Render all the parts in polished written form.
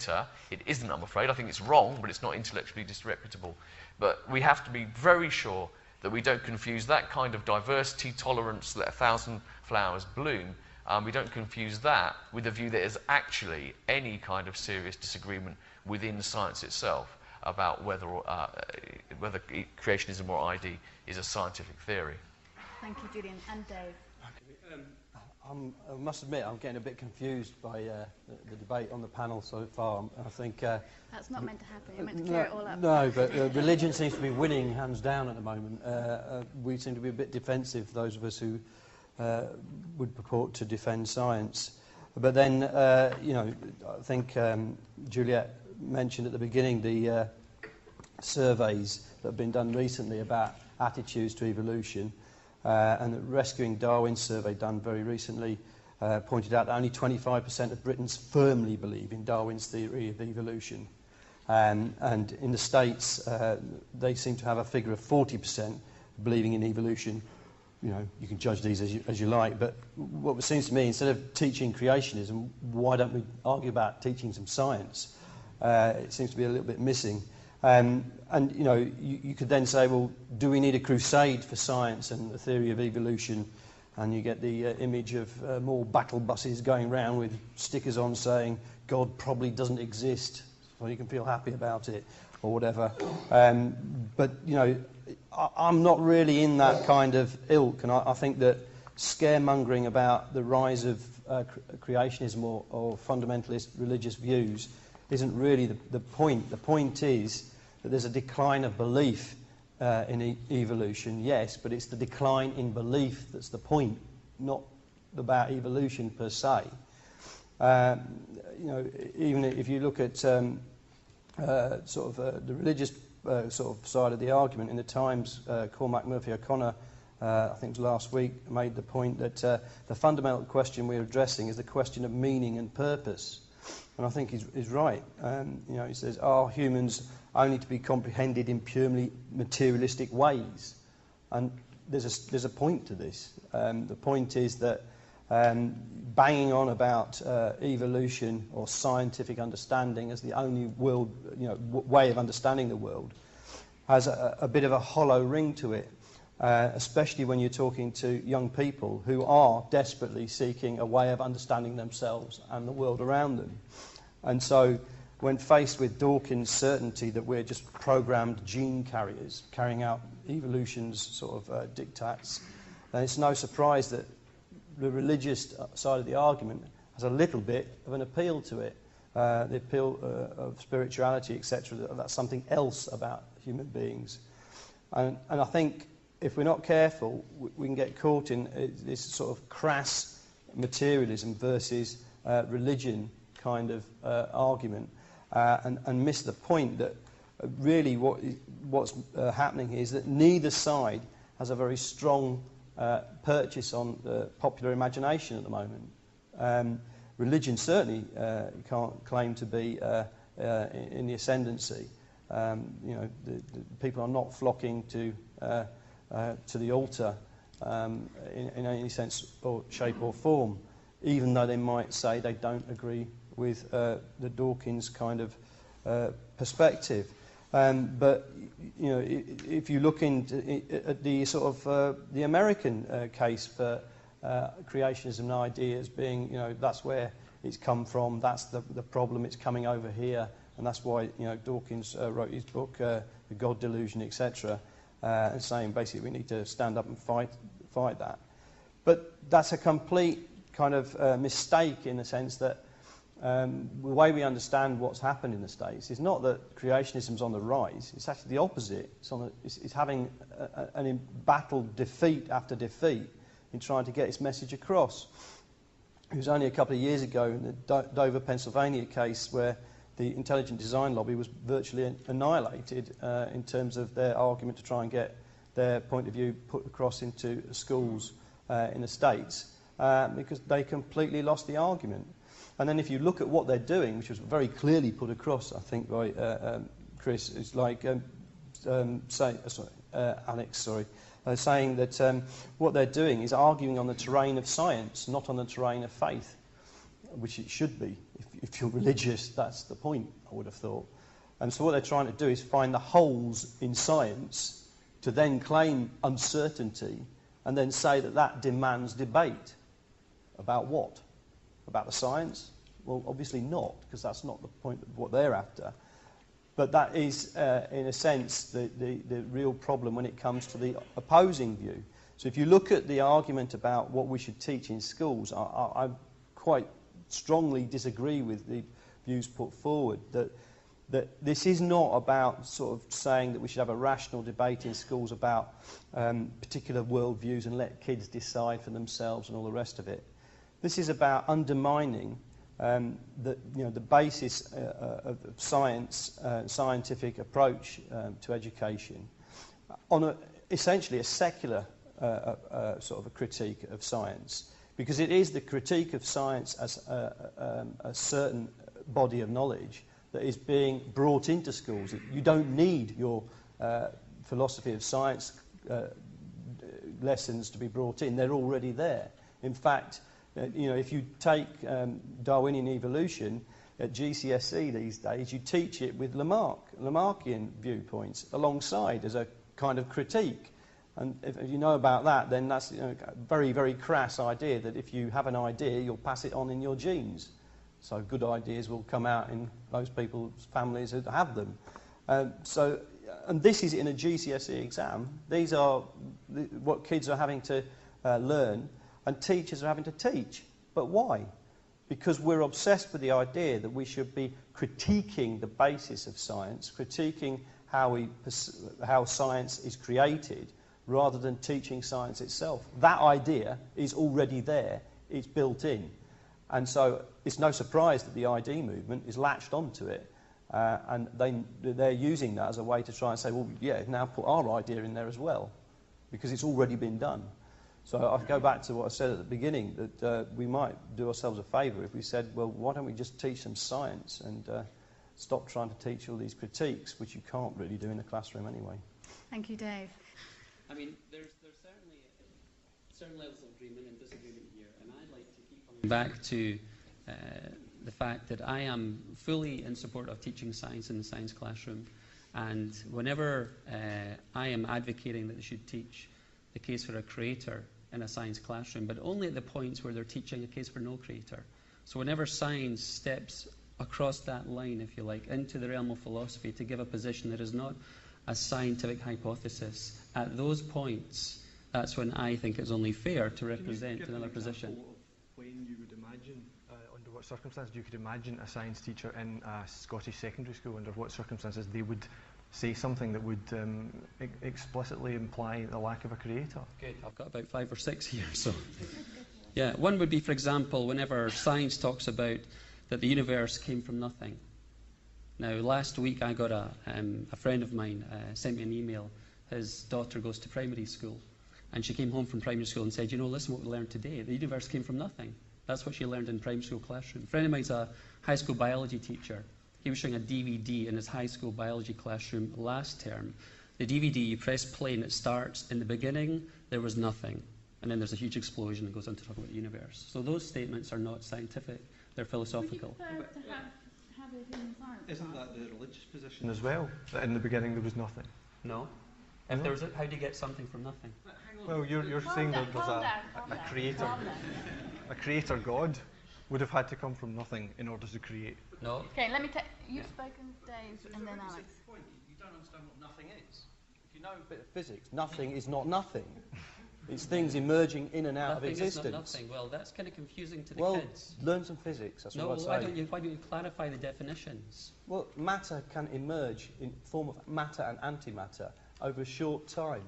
greater. It isn't, I'm afraid. I think it's wrong, but it's not intellectually disreputable. But we have to be very sure that we don't confuse that kind of diversity, tolerance, let 1,000 flowers bloom. We don't confuse that with the view that there's actually any kind of serious disagreement within science itself about whether creationism or ID is a scientific theory. Thank you, Julian. And Dave. I must admit, I'm getting a bit confused by the debate on the panel so far. I think that's not meant to happen. You're meant to clear it all up. No, but religion seems to be winning hands down at the moment. We seem to be a bit defensive, those of us who would purport to defend science. But then, you know, I think Juliet mentioned at the beginning the surveys that have been done recently about attitudes to evolution. And the Rescuing Darwin survey done very recently pointed out that only 25% of Britons firmly believe in Darwin's theory of evolution. And in the States, they seem to have a figure of 40% believing in evolution. You know, you can judge these as you like, but what it seems to me, instead of teaching creationism, why don't we argue about teaching some science? It seems to be a little bit missing. And you know, you could then say, well, do we need a crusade for science and the theory of evolution? And you get the image of more battle buses going around with stickers on saying God probably doesn't exist, so you can feel happy about it, or whatever. But you know, I'm not really in that kind of ilk, and I think that scaremongering about the rise of creationism or fundamentalist religious views isn't really the point. The point is that there's a decline of belief in evolution, yes, but it's the decline in belief that's the point, not about evolution per se. You know, even if you look at the religious sort of side of the argument, in the Times, Cormac Murphy-O'Connor, I think it was last week, made the point that the fundamental question we're addressing is the question of meaning and purpose. And I think he's right. You know, he says, are humans only to be comprehended in purely materialistic ways? And there's a point to this. The point is that banging on about evolution or scientific understanding as the only world, you know, way of understanding the world has a bit of a hollow ring to it, especially when you're talking to young people who are desperately seeking a way of understanding themselves and the world around them. And so when faced with Dawkins' certainty that we're just programmed gene carriers carrying out evolution's sort of diktats, then it's no surprise that the religious side of the argument has a little bit of an appeal to it. The appeal of spirituality, etc., that's something else about human beings. And I think if we're not careful, we can get caught in this sort of crass materialism versus religion kind of argument, and miss the point that really what's happening here is that neither side has a very strong purchase on the popular imagination at the moment. Religion certainly can't claim to be in the ascendancy. You know, the people are not flocking to the altar in any sense or shape or form, even though they might say they don't agree with the Dawkins kind of perspective. But you know, if you look at the sort of the American case for creationism and ideas being, you know, that's where it's come from, that's the problem, it's coming over here, and that's why, you know, Dawkins wrote his book, The God Delusion, etc., and saying basically we need to stand up and fight that. But that's a complete kind of mistake, in the sense that the way we understand what's happened in the States is not that creationism's on the rise. It's actually the opposite. It's having an embattled defeat after defeat in trying to get its message across. It was only a couple of years ago in the Dover, Pennsylvania case where the intelligent design lobby was virtually annihilated in terms of their argument to try and get their point of view put across into schools in the States, because they completely lost the argument. And then if you look at what they're doing, which was very clearly put across, I think, by Chris, it's like, Alex, saying that what they're doing is arguing on the terrain of science, not on the terrain of faith, which it should be. if you're religious, that's the point, I would have thought. And so what they're trying to do is find the holes in science to then claim uncertainty and then say that that demands debate. About what? About the science? Well, obviously not, because that's not the point of what they're after. But that is, in a sense, the real problem when it comes to the opposing view. So if you look at the argument about what we should teach in schools, I quite strongly disagree with the views put forward that this is not about sort of saying that we should have a rational debate in schools about particular worldviews and let kids decide for themselves and all the rest of it. This is about undermining the basis of science, scientific approach to education on essentially a secular sort of a critique of science, because it is the critique of science as a certain body of knowledge that is being brought into schools. You don't need your philosophy of science lessons to be brought in. They're already there. In fact, if you take Darwinian evolution at GCSE these days, you teach it with Lamarckian viewpoints alongside as a kind of critique. And if you know about that, then that's a very, very crass idea that if you have an idea, you'll pass it on in your genes. So good ideas will come out in those people's families who have them. And this is in a GCSE exam. These are what kids are having to learn, and teachers are having to teach. But why? Because we're obsessed with the idea that we should be critiquing the basis of science, critiquing how science is created, rather than teaching science itself. That idea is already there. It's built in. And so it's no surprise that the ID movement is latched onto it. And they're using that as a way to try and say, well, yeah, now put our idea in there as well, because it's already been done. So I go back to what I said at the beginning, that we might do ourselves a favour if we said, well, why don't we just teach them science and stop trying to teach all these critiques, which you can't really do in the classroom anyway. Thank you, Dave. I mean, there's certainly certain levels of agreement and disagreement here, and I'd like to keep coming back to the fact that I am fully in support of teaching science in the science classroom, and whenever I am advocating that they should teach the case for a creator in a science classroom, but only at the points where they're teaching a case for no creator. So whenever science steps across that line, if you like, into the realm of philosophy to give a position that is not a scientific hypothesis, at those points, that's when I think it's only fair to represent another position. When you would imagine, under what circumstances you could imagine a science teacher in a Scottish secondary school, under what circumstances they would say something that would explicitly imply the lack of a creator? Good, I've got about 5 or 6 here. So, yeah, one would be, for example, whenever science talks about that the universe came from nothing. Now, last week I got a friend of mine sent me an email. His daughter goes to primary school, and she came home from primary school and said, you know, listen what we learned today. The universe came from nothing. That's what she learned in primary school classroom. A friend of mine's a high school biology teacher. He was showing a DVD in his high school biology classroom last term. The DVD, you press play and it starts, in the beginning there was nothing, and then there's a huge explosion and goes on to talk about the universe. So those statements are not scientific, they're philosophical. Would you prefer to have it in science? Isn't that the religious position as well, that in the beginning there was nothing? No. If there was how do you get something from nothing? Well, you're saying that there's a creator. A creator God would have had to come from nothing in order to create. No. Okay, let me take. You've spoken, Dave, and then Alex. You don't understand what nothing is. If you know A bit of physics. Nothing is not nothing. It's things emerging in and out Nothing of existence. is not nothing. Well, that's kind of confusing to the Well, kids. learn some physics. That's No, what I'd why say. don't you clarify the definitions? Well, matter can emerge in form of matter and antimatter over a short time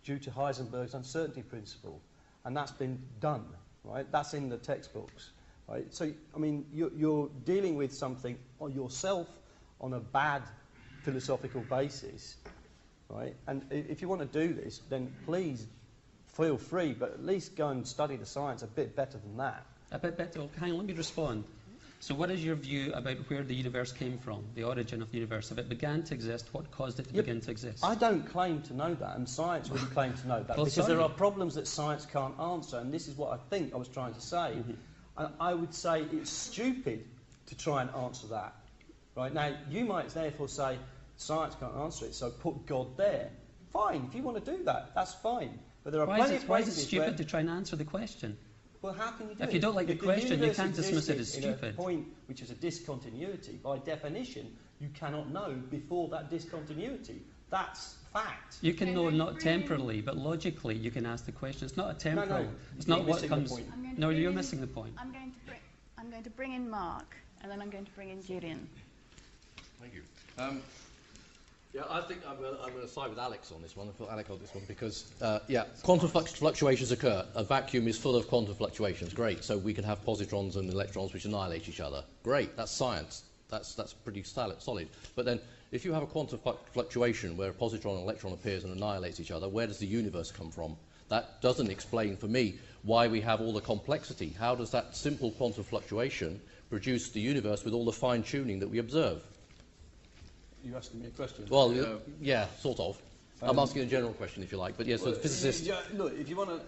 due to Heisenberg's uncertainty principle, and that's been done, right? That's in the textbooks, right? So, I mean, you're dealing with something on yourself on a bad philosophical basis, right? And if you want to do this, then please feel free, but at least go and study the science a bit better than that. A bit better. Okay, hang on, let me respond. So what is your view about where the universe came from, the origin of the universe? If it began to exist, what caused it to begin to exist? I don't claim to know that, and science wouldn't claim to know that, Well, because there are problems that science can't answer, and this is what I think I was trying to say. And I would say it's stupid to try and answer that. Right? Now, you might therefore say, science can't answer it, so put God there. Fine, if you want to do that, that's fine. But there are plenty of why is places it stupid to try and answer the question? Well, how can you do it? If you don't like the question, you can't dismiss it as In a stupid. point which is a discontinuity, by definition, you cannot know before that discontinuity. That's fact. You can know not temporally, but logically you can ask the question. It's not a temporal. No, it's you're not what missing the comes. point. No, you're missing the point. I'm going to bring in Mark, and then I'm going to bring in Julian. Thank you. Yeah, I think I'm going to side with Alex on this one. I thought Alex on this one because, quantum fluctuations occur. A vacuum is full of quantum fluctuations. Great. So we can have positrons and electrons which annihilate each other. Great. That's science. That's pretty solid. But then, if you have a quantum fluctuation where a positron and electron appears and annihilates each other, where does the universe come from? That doesn't explain for me why we have all the complexity. How does that simple quantum fluctuation produce the universe with all the fine-tuning that we observe? You're asking me a question? Well, yeah, sort of. I'm asking a general question, if you like. But yes, so physicists... Yeah, look, if you want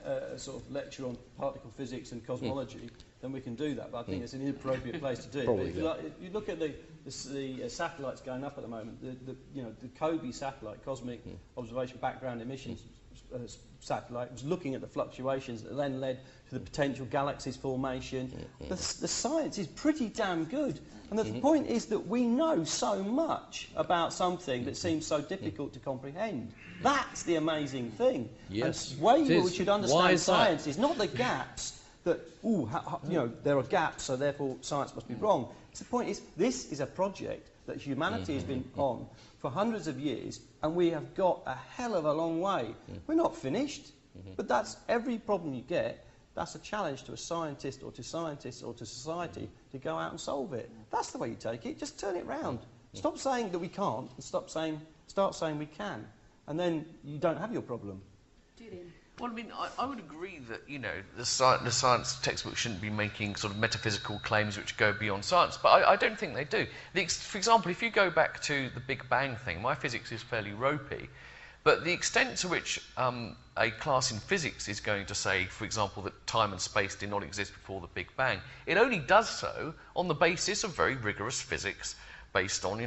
a sort of lecture on particle physics and cosmology, then we can do that. But I think it's an inappropriate place to do it. Probably, but if you look at the satellites going up at the moment, the COBE satellite, Cosmic Observation Background Emissions satellite, was looking at the fluctuations that then led to the potential galaxies formation. The science is pretty damn good. And the point is that we know so much about something that seems so difficult to comprehend. That's the amazing thing. Yes. And the way we should understand science that? is not the gaps that, there are gaps, so therefore science must be wrong. The point is, this is a project that humanity has been on for hundreds of years, and we have got a hell of a long way. We're not finished, but that's every problem you get. That's a challenge to a scientist or to scientists or to society to go out and solve it. That's the way you take it. Just turn it round. Stop saying that we can't and start saying we can. And then you don't have your problem. Julian. Well, I mean, I would agree that, the science textbook shouldn't be making sort of metaphysical claims which go beyond science, but I don't think they do. For example, if you go back to the Big Bang thing, my physics is fairly ropey, but the extent to which a class in physics is going to say, for example, that time and space did not exist before the Big Bang, it only does so on the basis of very rigorous physics based on,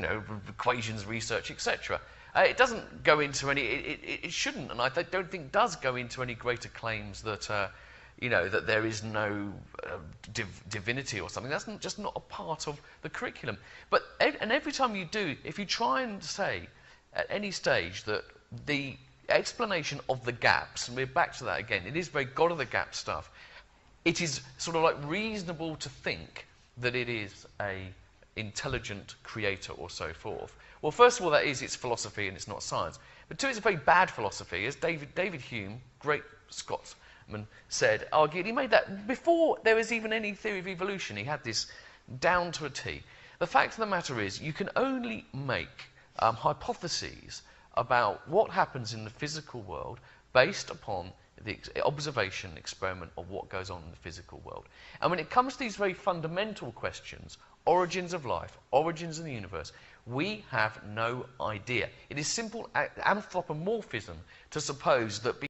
equations, research, etc. It doesn't go into any... It shouldn't, and I don't think does go into any greater claims that, that there is no divinity or something. That's just not a part of the curriculum. And every time you do, if you try and say at any stage that the explanation of the gaps, and we're back to that again, it is very God of the gap stuff, it is sort of like reasonable to think that it is a intelligent creator or so forth. Well, first of all, it's philosophy and it's not science. But two, it's a very bad philosophy, as David Hume, great Scotsman, argued. He made that before there was even any theory of evolution. He had this down to a T. The fact of the matter is, you can only make hypotheses about what happens in the physical world based upon the observation and experiment of what goes on in the physical world. And when it comes to these very fundamental questions, origins of life, origins of the universe, we have no idea. It is simple anthropomorphism to suppose that